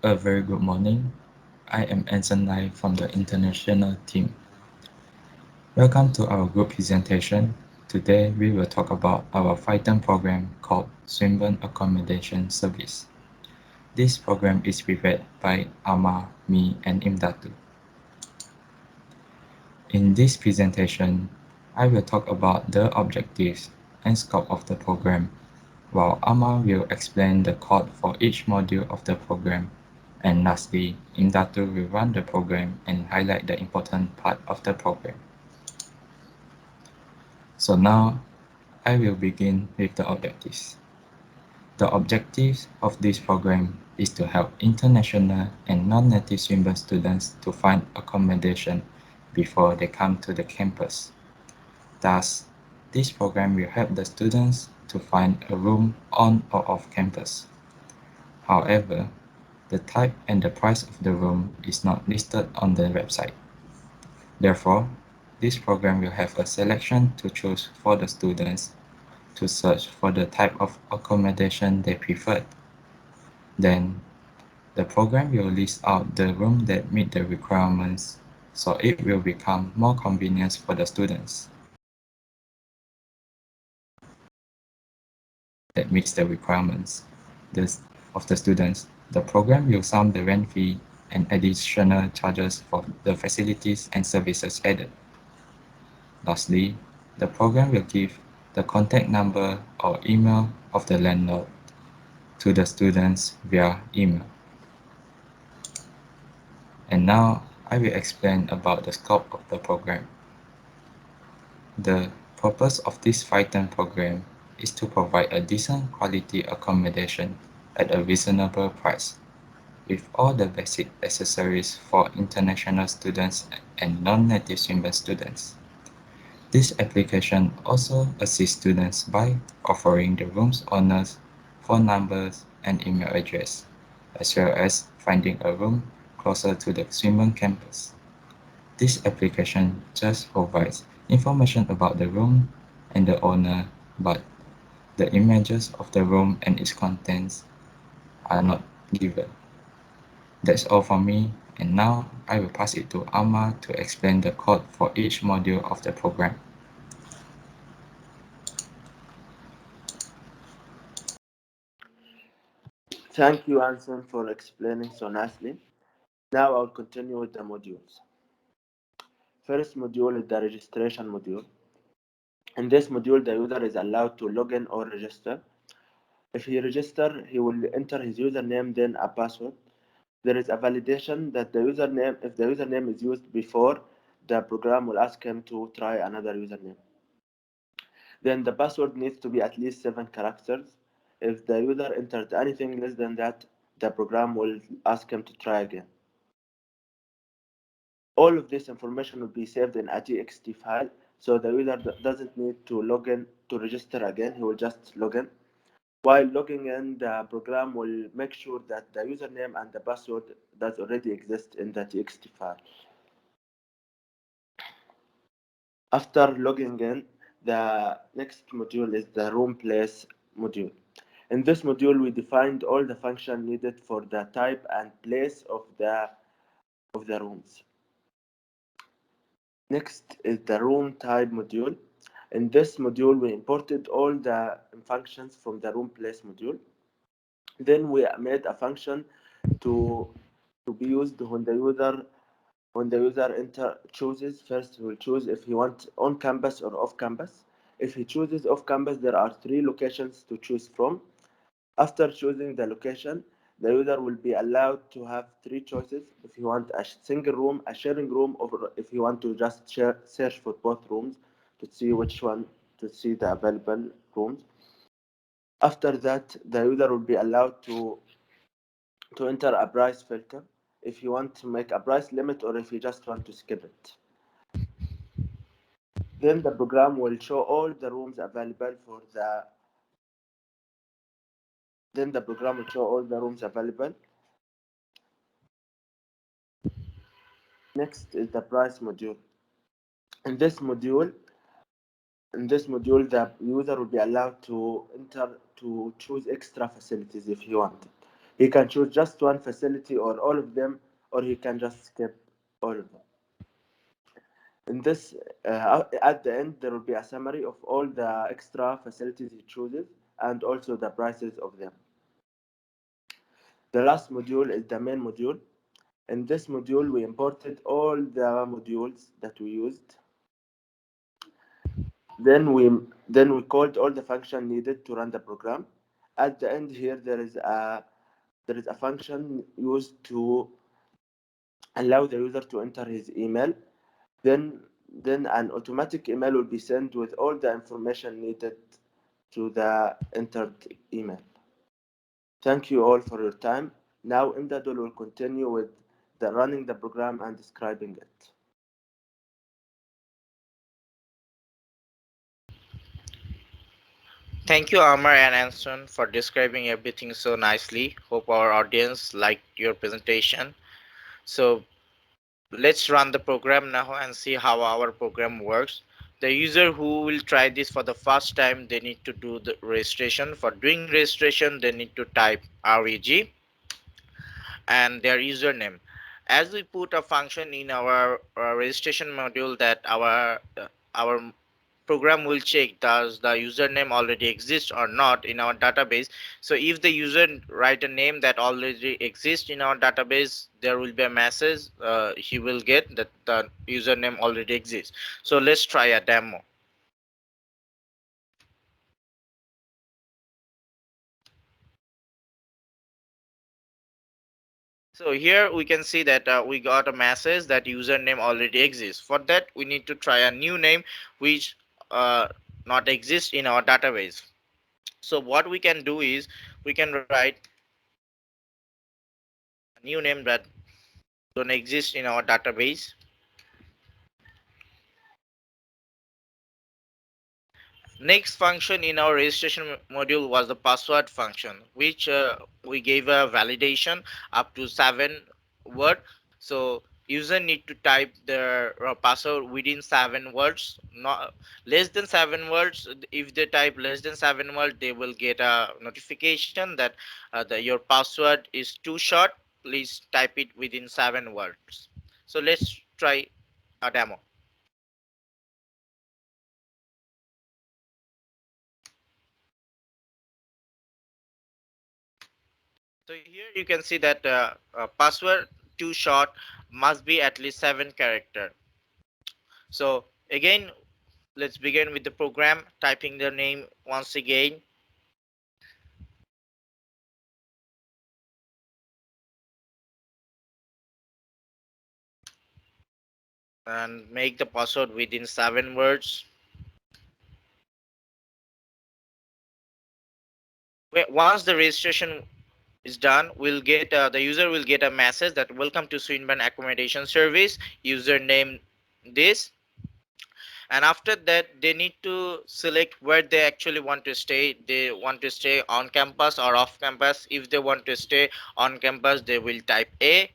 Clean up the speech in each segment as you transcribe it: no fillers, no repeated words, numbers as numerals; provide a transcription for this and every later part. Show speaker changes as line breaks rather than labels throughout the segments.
A very good morning. I am Anson from the international team. Welcome to our group presentation. Today we will talk about our Python program called Swinburne Accommodation Service. This program is prepared by Ammar, me, and Imdadul. In this presentation, I will talk about the objectives and scope of the program, while Ammar will explain the code for each module of the program. And lastly, Imdadul will run the program and highlight the important part of the program. So now, I will begin with the objectives. The objectives of this program is to help international and non-native Swinburne students to find accommodation before they come to the campus. Thus, this program will help the students to find a room on or off campus. However, the type and the price of the room is not listed on the website. Therefore, this program will have a selection to choose for the students to search for the type of accommodation they prefer. Then, the program will list out the room that meet the requirements, so it will become more convenient for the students. That meets the requirements of the students. The program will sum the rent fee and additional charges for the facilities and services added. Lastly, the program will give the contact number or email of the landlord to the students via email. And now I will explain about the scope of the program. The purpose of this Python program is to provide a decent quality accommodation at a reasonable price, with all the basic accessories for international students and non-native Swinburne students. This application also assists students by offering the room's owners phone numbers and email address, as well as finding a room closer to the Swinburne campus. This application just provides information about the room and the owner, but the images of the room and its contents are not given. That's all from me, and now I will pass it to Ammar to explain the code for each module of the program.
Thank you, Anson, for explaining so nicely. Now I'll continue with the modules. First module is the registration module. In this module, the user is allowed to log in or register. If he register, he will enter his username, then a password. There is a validation that the username, if the username is used before, the program will ask him to try another username. Then the password needs to be at least 7 characters. If the user entered anything less than that, the program will ask him to try again. All of this information will be saved in a txt file, so the user doesn't need to log in to register again. He will just log in. While logging in, the program will make sure that the username and the password does already exist in the txt file. After logging in, the next module is the room place module. In this module, we defined all the function needed for the type and place of the rooms. Next is the room type module. In this module, we imported all the functions from the room place module. Then we made a function to be used when the user chooses. First, he will choose if he wants on campus or off campus. If he chooses off campus, there are 3 locations to choose from. After choosing the location, the user will be allowed to have 3 choices: if you want a single room, a sharing room, or if you want to just search for both rooms to see which one to see the available rooms. After that, the user will be allowed to enter a price filter if you want to make a price limit or if you just want to skip it. Then the program will show all the rooms available for the then the program will show all the rooms available. Next is the price module. In this module, the user will be allowed to choose extra facilities if he wanted. He can choose just one facility or all of them, or he can just skip all of them. In this, at the end, there will be a summary of all the extra facilities he chooses and also the prices of them. The last module is the main module. In this module, we imported all the modules that we used. Then we then we called all the function needed to run the program. At the end here, there is a function used to allow the user to enter his email. Then then an automatic email will be sent with all the information needed to the entered email. Thank you all for your time. Now Imdadul will continue with the running the program and describing it.
Thank you, Ammar and Anson, for describing everything so nicely. Hope our audience liked your presentation. So let's run the program now and see how our program works. The user who will try this for the first time, they need to do the registration. For doing registration, they need to type reg and their username. As we put a function in our registration module that our program will check does the username already exist or not in our database. So if the user write a name that already exists in our database, there will be a message he will get that the username already exists. So let's try a demo. So here we can see that we got a message that username already exists. For that we need to try a new name which uh, not exist in our database. So what we can do is we can write a new name that don't exist in our database. Next function in our registration module was the password function, which we gave a validation up to 7 word. So user need to type their password within 7 words, not less than 7 words. If they type less than 7 words, they will get a notification that your password is too short. Please type it within 7 words. So let's try a demo. So here you can see that password too short must be at least 7 character. So again, let's begin with the program, typing the name once again and make the password within 7 words. Once the registration is done, we'll get the user will get a message that welcome to Swinburne Accommodation Service. Username this, and after that they need to select where they actually want to stay. They want to stay on campus or off campus. If they want to stay on campus, they will type A.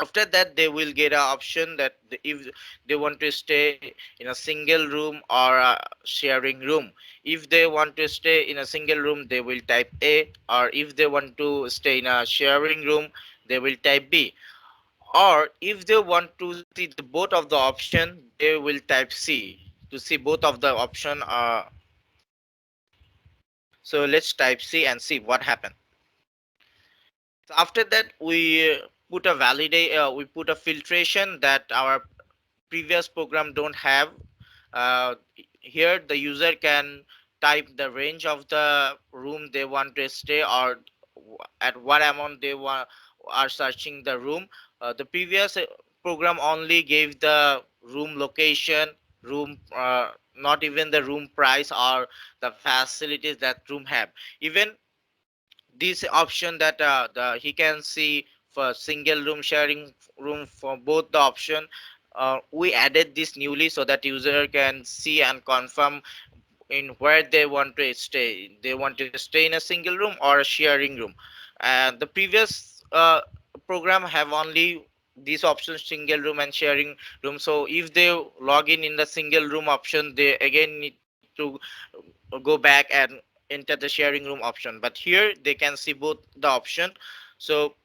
After that they will get an option that if they want to stay in a single room or a sharing room. If they want to stay in a single room, they will type A, or if they want to stay in a sharing room, they will type B, or if they want to see the both of the option, they will type C to see both of the option. So let's type C and see what happened. So after that we put a filtration that our previous program don't have. uh, Here the user can type the range of the room they want to stay, or at what amount they want are searching the room. The previous program only gave the room location, room not even the room price or the facilities that room have. Even this option that he can see for single room, sharing room, for both the option, we added this newly so that user can see and confirm in where they want to stay. They want to stay in a single room or a sharing room. And the previous program have only these options, single room and sharing room. So if they log in the single room option, they again need to go back and enter the sharing room option, but here they can see both the option. So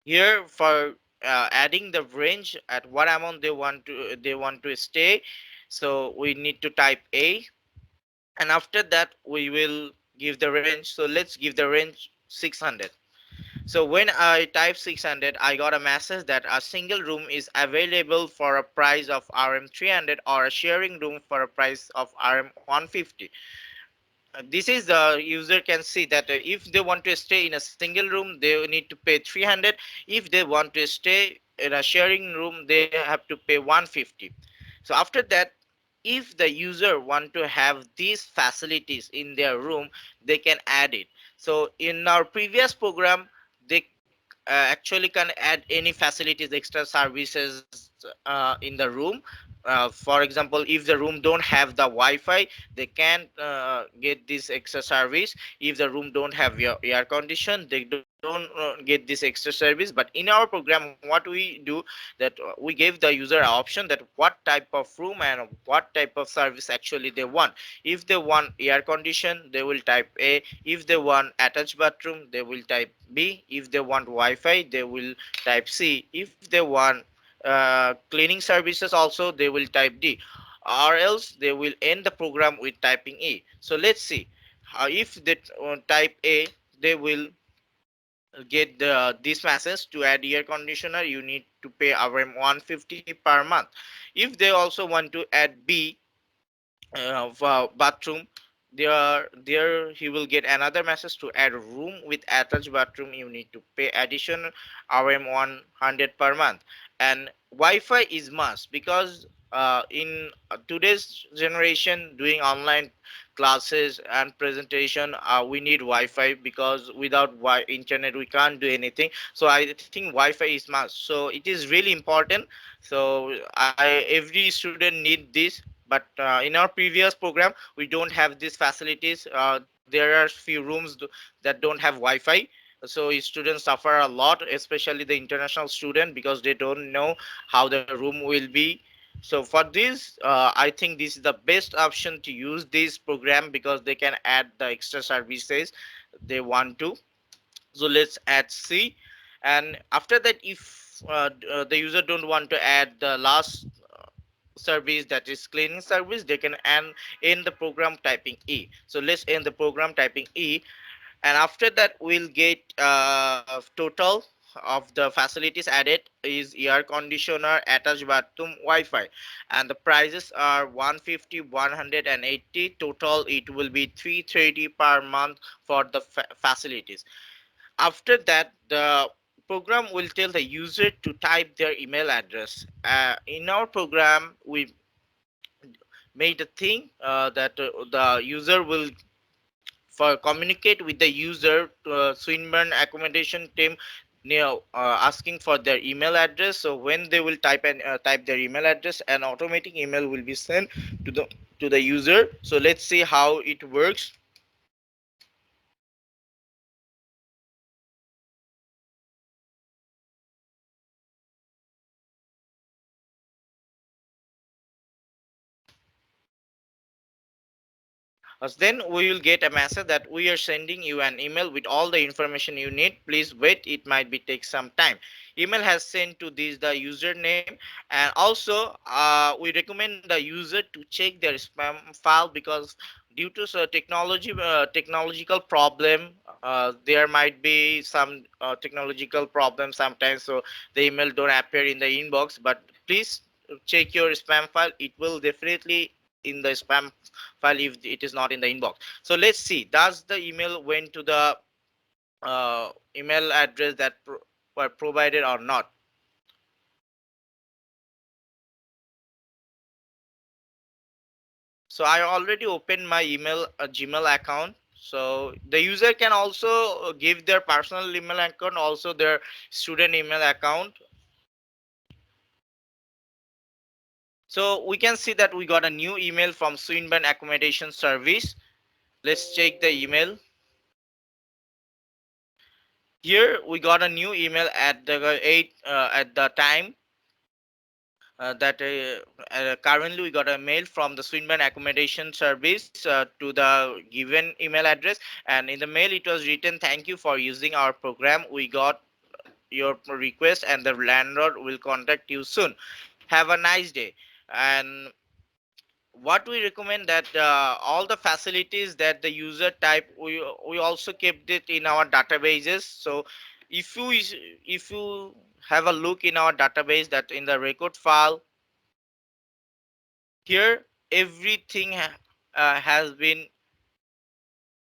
here for adding the range at what amount they want to stay, so we need to type A, and after that we will give the range. So let's give the range 600. So when I type 600, I got a message that a single room is available for a price of RM 300 or a sharing room for a price of RM 150. This is the user can see that if they want to stay in a single room, they need to pay 300. If they want to stay in a sharing room, they have to pay 150. So after that, if the user want to have these facilities in their room, they can add it. So in our previous program, they actually can add any facilities, extra services in the room. For example, if the room don't have the Wi-Fi, they can get this extra service. If the room don't have your air condition, they don't get this extra service. But in our program, what we do, that we gave the user an option that what type of room and what type of service actually they want. If they want air condition, they will type A. If they want attached bathroom, they will type B. If they want Wi-Fi, they will type C. If they want cleaning services also, they will type D, or else they will end the program with typing E. So let's see. If they type A, they will get this message: to add air conditioner you need to pay around 150 per month. If they also want to add B, bathroom, there he will get another message: to add a room with attached bathroom you need to pay additional RM 100 per month. And Wi-Fi is must, because in today's generation, doing online classes and presentation, we need Wi-Fi, because without internet we can't do anything. So I think Wi-Fi is must, so it is really important. So every student need this. But in our previous program, we don't have these facilities. There are few rooms that don't have Wi-Fi, so students suffer a lot, especially the international student, because they don't know how the room will be. So for this, I think this is the best option to use this program, because they can add the extra services they want to. So let's add C. And after that, if the user don't want to add the last service, that is cleaning service, they can end the program typing E. So let's end the program typing E. And after that, we'll get total of the facilities added is air conditioner, attached bathroom, Wi-Fi, and the prices are 150, 180. Total it will be 330 per month for the facilities. After that, the program will tell the user to type their email address. In our program, we made a thing that the user will, for communicate with the user, Swinburne accommodation team, asking for their email address. So when they will type their email address, an automatic email will be sent to the user. So let's see how it works. Then we will get a message that we are sending you an email with all the information you need. Please wait, it might be take some time. Email has sent to this the username. And also we recommend the user to check their spam file, because due to technological problem, there might be some technological problem sometimes, so the email don't appear in the inbox. But please check your spam file, it will definitely in the spam file if it is not in the inbox. So let's see, does the email went to the email address that were provided or not. So I already opened my email Gmail account. So the user can also give their personal email account, also their student email account. So we can see that we got a new email from Swinburne Accommodation Service. Let's check the email. Here we got a new email at the 8 at the time. that currently we got a mail from the Swinburne Accommodation Service to the given email address, and in the mail it was written, "Thank you for using our program. We got your request, and the landlord will contact you soon. Have a nice day." And what we recommend that all the facilities that the user type, we also kept it in our databases. So if you if you have a look in our database, that in the record file here, everything has been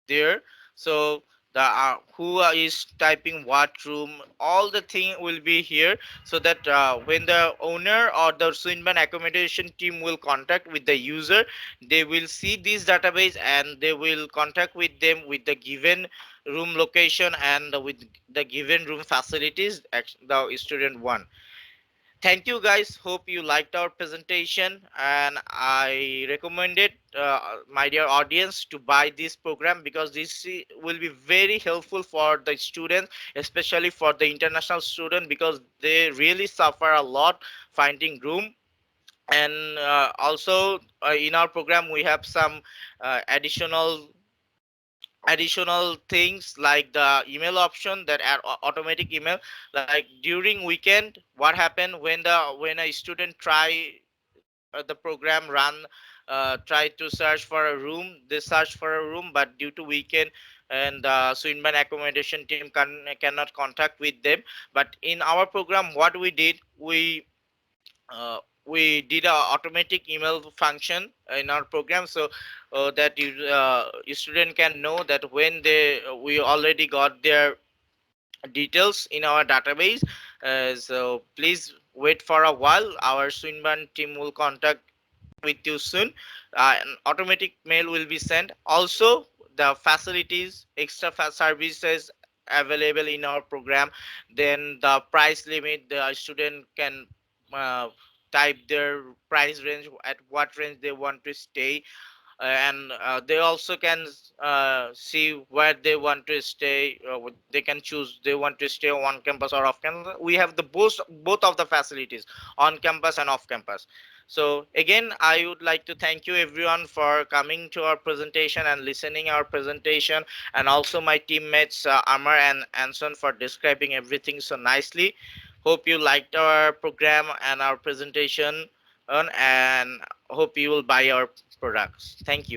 there. So the who is typing what room, all the thing will be here, so that when the owner or the Swinburne accommodation team will contact with the user, they will see this database and they will contact with them with the given room location and with the given room facilities the student want. Thank you guys. Hope you liked our presentation, and I recommend it, my dear audience, to buy this program because this will be very helpful for the students, especially for the international student, because they really suffer a lot finding room. And also in our program we have some additional things like the email option, that automatic email. Like during weekend, what happened when a student try the program run, try to search for a room, they search for a room, but due to weekend and the Swinburne accommodation team cannot contact with them. But in our program, what we did, uh, we did a automatic email function in our program, so that student can know that when they we already got their details in our database. So please wait for a while, our Swinburne team will contact with you soon. An automatic mail will be sent. Also, the facilities, extra services available in our program, then the price limit, the student can uh, type their price range, at what range they want to stay, and they also can see where they want to stay. They can choose they want to stay on campus or off campus. We have the both of the facilities, on campus and off campus. So again, I would like to thank you everyone for coming to our presentation and listening our presentation, and also my teammates Ammar and Anson for describing everything so nicely. Hope you liked our program and our presentation, and hope you will buy our products. Thank you.